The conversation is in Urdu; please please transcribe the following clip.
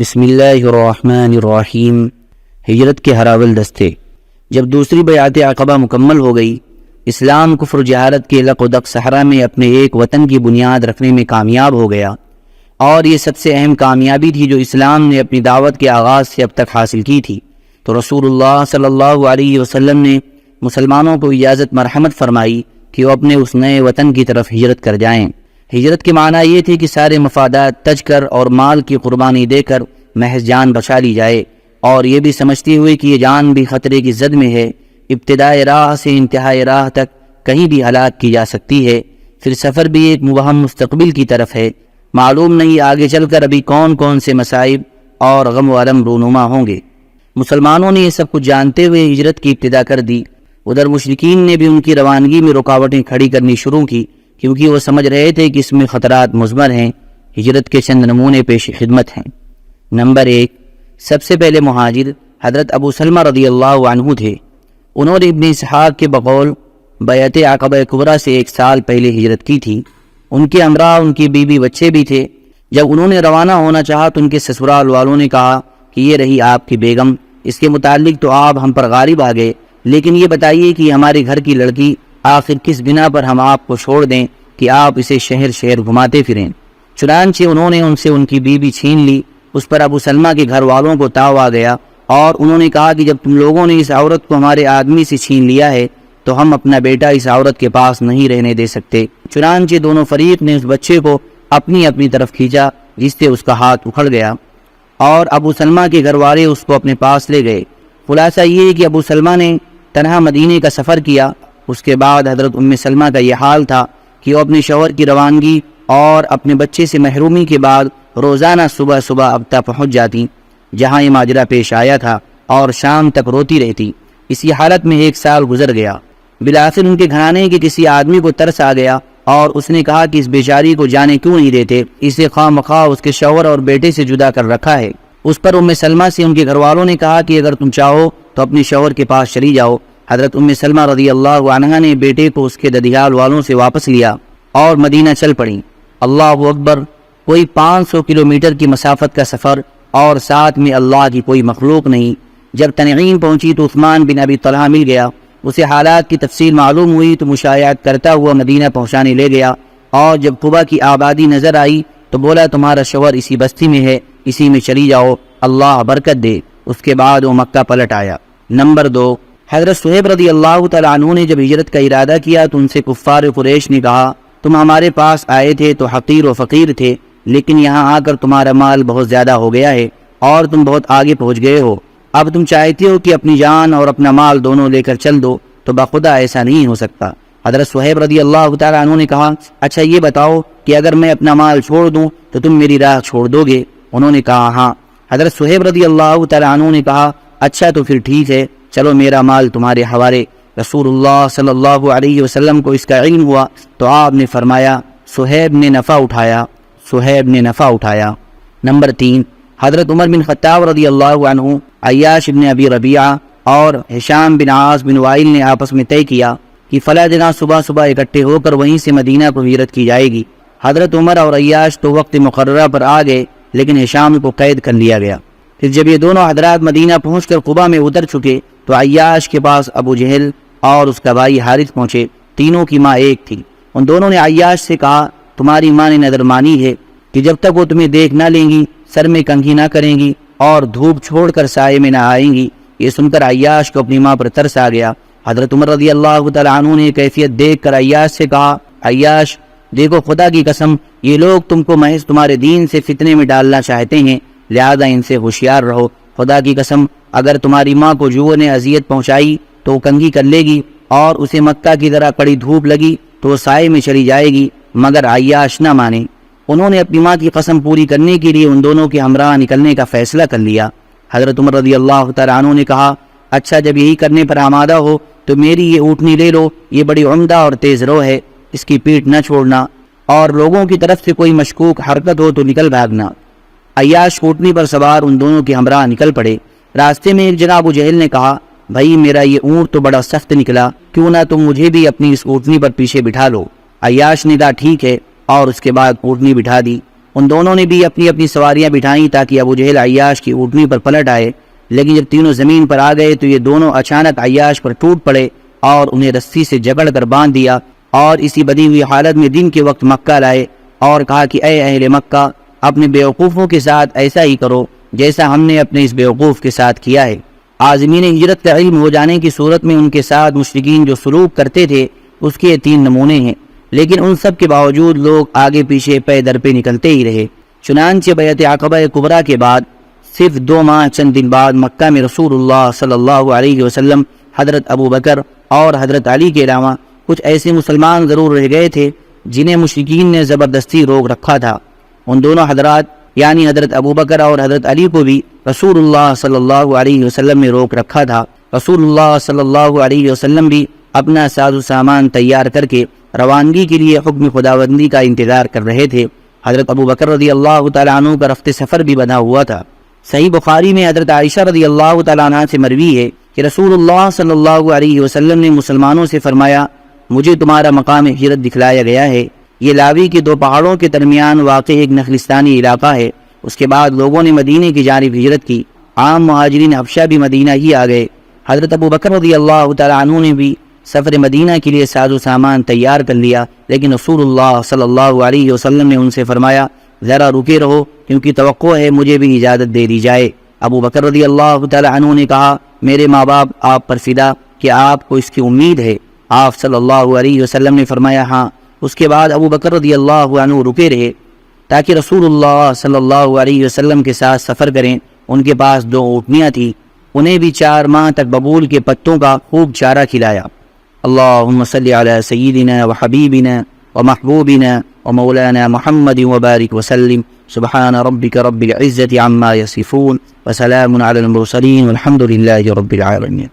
بسم اللہ الرحمن الرحیم۔ ہجرت کے ہراول دستے۔ جب دوسری بیعت عقبہ مکمل ہو گئی، اسلام کفر و جہالت کے لق و دق صحرا میں اپنے ایک وطن کی بنیاد رکھنے میں کامیاب ہو گیا، اور یہ سب سے اہم کامیابی تھی جو اسلام نے اپنی دعوت کے آغاز سے اب تک حاصل کی تھی۔ تو رسول اللہ صلی اللہ علیہ وسلم نے مسلمانوں کو اجازت مرحمت فرمائی کہ وہ اپنے اس نئے وطن کی طرف ہجرت کر جائیں۔ ہجرت کے معنی یہ تھی کہ سارے مفادات تج کر اور مال کی قربانی دے کر محض جان بچا لی جائے، اور یہ بھی سمجھتی ہوئی کہ یہ جان بھی خطرے کی زد میں ہے، ابتدائے راہ سے انتہائی راہ تک کہیں بھی ہلاک کی جا سکتی ہے، پھر سفر بھی ایک مبہم مستقبل کی طرف ہے، معلوم نہیں آگے چل کر ابھی کون کون سے مصائب اور غم و الم رونما ہوں گے۔ مسلمانوں نے یہ سب کچھ جانتے ہوئے ہجرت کی ابتدا کر دی۔ ادھر مشرکین نے بھی ان کی روانگی میں رکاوٹیں کھڑی کرنی شروع کی، کیونکہ وہ سمجھ رہے تھے کہ اس میں خطرات مضمر ہیں۔ ہجرت کے چند نمونے پیش خدمت ہیں۔ نمبر 1، سب سے پہلے مہاجر حضرت ابو سلمہ رضی اللہ عنہ تھے۔ انہوں نے ابن اسحاق کے بقول بیعت عقبہ کبریٰ سے 1 سال پہلے ہجرت کی تھی۔ ان کے ہمراہ ان کی بیوی بچے بھی تھے۔ جب انہوں نے روانہ ہونا چاہا تو ان کے سسرال والوں نے کہا کہ یہ رہی آپ کی بیگم، اس کے متعلق تو آپ ہم پر غالب آ گئے، لیکن یہ بتائیے کہ ہمارے گھر کی لڑکی آخر کس بنا پر ہم آپ کو چھوڑ دیں کہ آپ اسے شہر شہر گھماتے پھریں۔ چنانچہ انہوں نے ان سے ان کی بیوی چھین لی۔ اس پر ابو سلمہ کے گھر والوں کو تاؤ آ گیا، اور انہوں نے کہا کہ جب تم لوگوں نے اس عورت کو ہمارے آدمی سے چھین لیا ہے تو ہم اپنا بیٹا اس عورت کے پاس نہیں رہنے دے سکتے۔ چنانچہ دونوں فریق نے اس بچے کو اپنی اپنی طرف کھینچا، جس سے اس کا ہاتھ اکھڑ گیا، اور ابو سلمہ کے گھر والے اس کو اپنے پاس لے گئے۔ خلاصہ یہ ہے کہ ابو سلمہ نے تنہا مدینے کا سفر کیا۔ اس کے بعد حضرت ام سلمہ کا یہ حال تھا کہ وہ اپنے شوہر کی روانگی اور اپنے بچے سے محرومی کے بعد روزانہ صبح صبح ابتا پہنچ جاتی جہاں یہ ماجرا پیش آیا تھا، اور شام تک روتی رہتی۔ اسی حالت میں 1 سال گزر گیا۔ بالآخر ان کے گھرانے کے کسی آدمی کو ترس آ گیا، اور اس نے کہا کہ اس بیچاری کو جانے کیوں نہیں دیتے، اسے خواہ مخواہ اس کے شوہر اور بیٹے سے جدا کر رکھا ہے۔ اس پر ام سلمہ سے ان کے گھر والوں نے کہا کہ اگر تم چاہو تو اپنے شوہر کے پاس چلی جاؤ۔ حضرت ام سلمہ رضی اللہ عنہا نے بیٹے کو اس کے ددیال والوں سے واپس لیا اور مدینہ چل پڑی۔ اللہ اکبر! کوئی 500 کلومیٹر کی مسافت کا سفر، اور ساتھ میں اللہ کی کوئی مخلوق نہیں۔ جب تنعیم پہنچی تو عثمان بن ابی طلحہ مل گیا۔ اسے حالات کی تفصیل معلوم ہوئی تو مشایعت کرتا ہوا مدینہ پہنچانے لے گیا، اور جب قبا کی آبادی نظر آئی تو بولا تمہارا شوہر اسی بستی میں ہے، اسی میں چلی جاؤ، اللہ برکت دے۔ اس کے بعد وہ مکہ پلٹ آیا۔ نمبر 2، حضرت صہیب رضی اللہ تعالیٰ عنہ نے جب ہجرت کا ارادہ کیا تو ان سے کفار قریش نے کہا تم ہمارے پاس آئے تھے تو حقیر و فقیر تھے، لیکن یہاں آ کر تمہارا مال بہت زیادہ ہو گیا ہے اور تم بہت آگے پہنچ گئے ہو۔ اب تم چاہتے ہو کہ اپنی جان اور اپنا مال دونوں لے کر چل دو، تو بخدا ایسا نہیں ہو سکتا۔ حضرت صہیب رضی اللہ تعالیٰ عنہ نے کہا اچھا یہ بتاؤ کہ اگر میں اپنا مال چھوڑ دوں تو تم میری راہ چھوڑ دو گے؟ انہوں نے کہا ہاں۔ حضرت صہیب رضی اللہ تعالیٰ عنہ نے کہا اچھا تو پھر ٹھیک ہے، چلو میرا مال تمہارے حوالے۔ رسول اللہ صلی اللہ علیہ وسلم کو اس کا علم ہوا تو آپ نے فرمایا صہیب نے نفع اٹھایا، صہیب نے نفع اٹھایا۔ نمبر 3، حضرت عمر بن خطاب رضی اللہ عنہ، عیاش بن ابی ربیعہ اور ہشام بن عاص بن وائل نے آپس میں طے کیا کہ فلاں دن صبح صبح اکٹھے ہو کر وہیں سے مدینہ کو ہجرت کی جائے گی۔ حضرت عمر اور عیاش تو وقت مقررہ پر آ گئے، لیکن ہشام کو قید کر لیا گیا۔ پھر جب یہ دونوں حضرات مدینہ پہنچ کر قباء میں اتر چکے تو عیاش کے پاس ابو جہل اور اس کا بھائی حارث پہنچے۔ تینوں کی ماں ایک تھی۔ ان دونوں نے عیاش سے کہا تمہاری ماں نے نظر مانی ہے کہ جب تک وہ تمہیں دیکھ نہ لیں گی، سر میں کنگھی نہ کریں گی اور دھوپ چھوڑ کر سائے میں نہ آئیں گی۔ یہ سن کر عیاش کو اپنی ماں پر ترس آ گیا۔ حضرت عمر رضی اللہ تعالیٰ عنہ نے کیفیت دیکھ کر عیاش سے کہا عیاش دیکھو خدا کی قسم یہ لوگ تم کو محض تمہارے دین سے فتنے میں ڈالنا چاہتے ہیں، لہذا ان سے ہوشیار رہو۔ خدا کی قسم اگر تمہاری ماں کو جوؤں نے اذیت پہنچائی تو وہ کنگھی کر لے گی، اور اسے مکہ کی طرح کڑی دھوپ لگی تو وہ سائے میں چلی جائے گی، مگر عیاش نہ مانے۔ انہوں نے اپنی ماں کی قسم پوری کرنے کے لیے ان دونوں کے ہمراہ نکلنے کا فیصلہ کر لیا۔ حضرت عمر رضی اللہ تعالیٰ عنہ نے کہا اچھا جب یہی کرنے پر آمادہ ہو تو میری یہ اونٹنی لے لو، یہ بڑی عمدہ اور تیز رو ہے، اس کی پیٹھ نہ چھوڑنا، اور لوگوں کی طرف سے کوئی مشکوک حرکت ہو تو نکل بھاگنا۔ عیاش اونٹنی پر سوار ان دونوں کے ہمراہ نکل پڑے۔ راستے میں ایک جگہ ابو جہل نے کہا بھائی میرا یہ اونٹ تو بڑا سخت نکلا، کیوں نہ تم مجھے بھی اپنی اس اونٹنی پر پیچھے بٹھا لو؟ عیاش نے کہا ٹھیک ہے، اور اس کے بعد اونٹنی بٹھا دی۔ ان دونوں نے بھی اپنی اپنی سواریاں بٹھائیں تاکہ ابو جہل عیاش کی اونٹنی پر پلٹ آئے، لیکن جب تینوں زمین پر آ گئے تو یہ دونوں اچانک عیاش پر ٹوٹ پڑے اور انہیں رسی سے جکڑ کر باندھ دیا، اور اسی بدی ہوئی حالت میں دن کے وقت مکہ لائے اور کہا کہ اے اہل مکہ، اپنے بیوقوفوں کے ساتھ ایسا ہی کرو جیسا ہم نے اپنے اس بیوقوف کے ساتھ کیا ہے۔ عازمین ہجرت کا علم ہو جانے کی صورت میں ان کے ساتھ مشرکین جو سلوک کرتے تھے اس کے 3 نمونے ہیں، لیکن ان سب کے باوجود لوگ آگے پیچھے پے در پہ نکلتے ہی رہے۔ چنانچہ بیعت عقبہ کبریٰ کے بعد صرف 2 ماہ چند دن بعد مکہ میں رسول اللہ صلی اللہ علیہ وسلم، حضرت ابو بکر اور حضرت علی کے علاوہ کچھ ایسے مسلمان ضرور رہ گئے تھے جنہیں مشرکین نے زبردستی روک رکھا تھا۔ ان دونوں حضرات یعنی حضرت ابو بکر اور حضرت علی کو بھی رسول اللہ صلی اللہ علیہ وسلم نے روک رکھا تھا۔ رسول اللہ صلی اللہ علیہ وسلم بھی اپنا ساز و سامان تیار کر کے روانگی کے لیے حکم خداوندی کا انتظار کر رہے تھے۔ حضرت ابو بکر رضی اللہ تعالیٰ عنہ کا رفت سفر بھی بنا ہوا تھا۔ صحیح بخاری میں حضرت عائشہ رضی اللہ تعالیٰ عنہ سے مروی ہے کہ رسول اللہ صلی اللہ علیہ وسلم نے مسلمانوں سے فرمایا، مجھے تمہارا مقام ہجرت دکھلایا گیا ہے، یہ لاوی کے 2 پہاڑوں کے درمیان واقع ایک نخلستانی علاقہ ہے۔ اس کے بعد لوگوں نے مدینے کی جانب ہجرت کی، عام مہاجرین حبشہ بھی مدینہ ہی آ گئے۔ حضرت ابو بکر رضی اللہ تعالیٰ عنہ نے بھی سفر مدینہ کے لیے ساز و سامان تیار کر لیا، لیکن رسول اللہ صلی اللہ علیہ وسلم نے ان سے فرمایا، ذرا رکے رہو کیونکہ توقع ہے مجھے بھی اجازت دے دی جائے۔ ابو بکر رضی اللہ تعالیٰ عنہ نے کہا، میرے ماں باپ آپ پر فدا، کہ آپ کو اس کی امید ہے؟ آپ صلی اللہ علیہ وسلم نے فرمایا ہاں۔ اس کے بعد ابو بکر رضی اللہ عنہ رکے رہے تاکہ رسول اللہ صلی اللہ علیہ وسلم کے ساتھ سفر کریں۔ ان کے پاس 2 اونٹنیاں تھیں، انہیں بھی 4 ماہ تک ببول کے پتوں کا خوب چارہ کھلایا۔ اللہم صلی علی سیدنا و حبیبنا و محبوبنا و مولانا محمد وبارک وسلم۔ سبحان ربک رب العزت عما یصفون وسلام علی المرسلین والحمد للہ رب العالمین۔